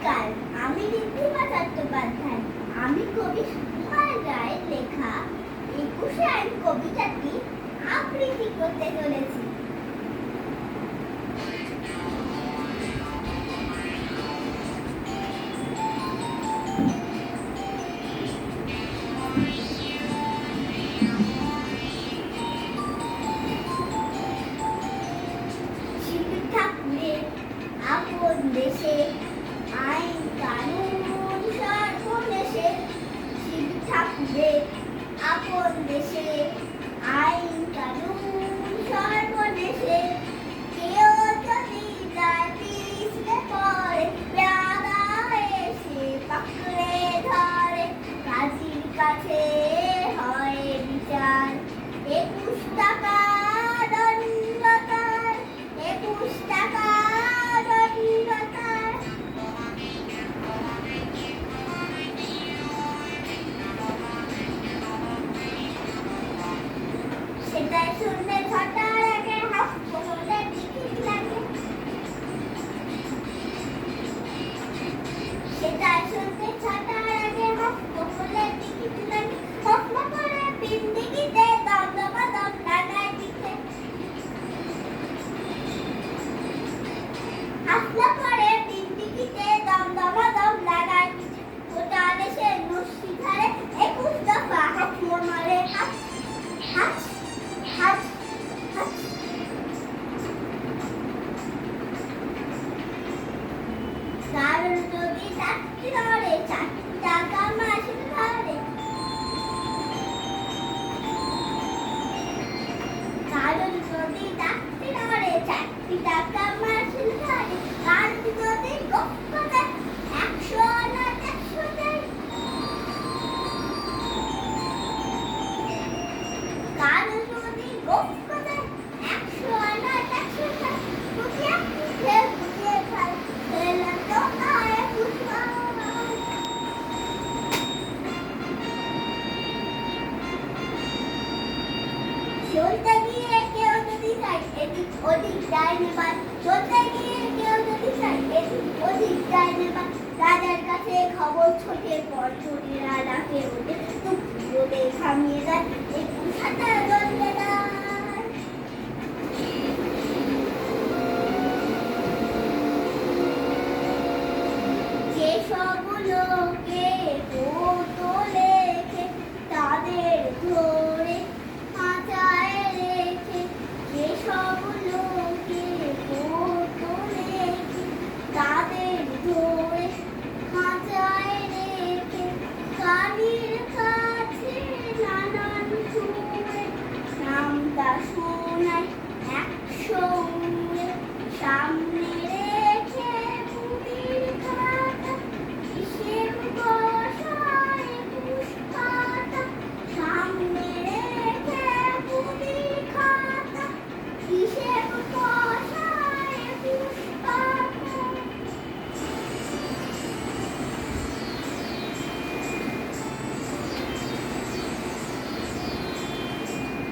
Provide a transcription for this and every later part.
নমস্কার, আমি ঋদ্ধিমা চট্টোপাধ্যায়। আমি কবি সুকুমার রায়ের লেখা ২১শে আইন কবিতাটি আবৃত্তি করতে চলেছি। শিশু ঠাকুরের আপন দেশে আইন কানুন সর্বনেশে, শিশু ঠাকুরের আপন দেশে আইন কানুন সর্বনেশে, কেউ যদি তার পিছনে পড়ে পেয়াদা এসে পাকড়ে ধরে, কাজীর কাছে হয় বিচার ২১ টাকা দণ্ড তার, ২১ টাকা দণ্ড তার। সেটাই শুনলে ছটা লাগে, হাসতে হলে টিকিট লাগে। সেটাই শুনলে ছটা লাগে, হাসতে হলে টিকিট লাগে। হসম করে পিন্ডিকিতে দমদমাদম লাগায় দিতে, হাসলা করে পিন্ডিকিতে দমদমাদম লাগায় দিতে। গোটা দেশে নস্যি ধারে ২১ দফা হাসম মারে হাস হাস হাস হাস। কারণ যদি চাকরি ধরে ৪ টাকা মাসে ধরে, কারণ যদি চাকরি ধরে ৪ টাকা মাসে ধরে, কারণ যদি গপ্প দেয় ১০০ আনা ১০০ দেয়, কারণ যদি গপ্প দেয় ১০০ আনা ১০০ দেয়। বুঝিয়ে বুঝিয়ে বুঝিয়ে খায় খেলাম তো নয় বুঝবাই। চলতে গিয়ে কেউ যদি চায় এদিক ওদিক যায় নেবার, চলতে গিয়ে কেউ যদি চায় এদিক ওদিক যায় নেবার, রাজার কাছে খবর ছোটে পরচুরিরা ডাকে ওঠে, টুকরি বলে থামিয়ে দেয় ২১ হাতে দণ্ডে দেয়। যেসব লোকে কৌতো লেখে তাদের ধরে খাঁচায় রেখে, যেসব লোকে কৌতো লেখে তাদের ধরে খাঁচায় রেখে, কানের কাছে নানান সুরে নামটা শোনায় ১০০ উড়ে, সামনে রেখে পুঁতির খাতা হিসেব কষায় ২১ পাতা, সামনে রেখে পুঁতির খাতা হিসেব কষায় ২১ পাতা।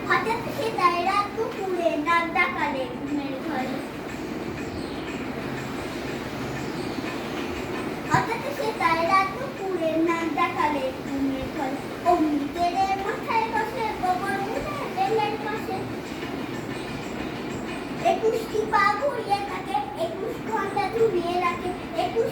হঠাৎ সে তাই রাত দুপুরে নাক ডাকালে ঘুমের ঘরে, হঠাৎ সে তাই রাত দুপুরে নাক ডাকালে ঘুমের ঘরে, অমনি তেড়ে মাথায় বসে গোবর মুড়ে বেলের পাশে। ২১টি পা ঘুরিয়ে থাকে, ২১ ঘন্টা ঝুলিয়ে রাখে, ২১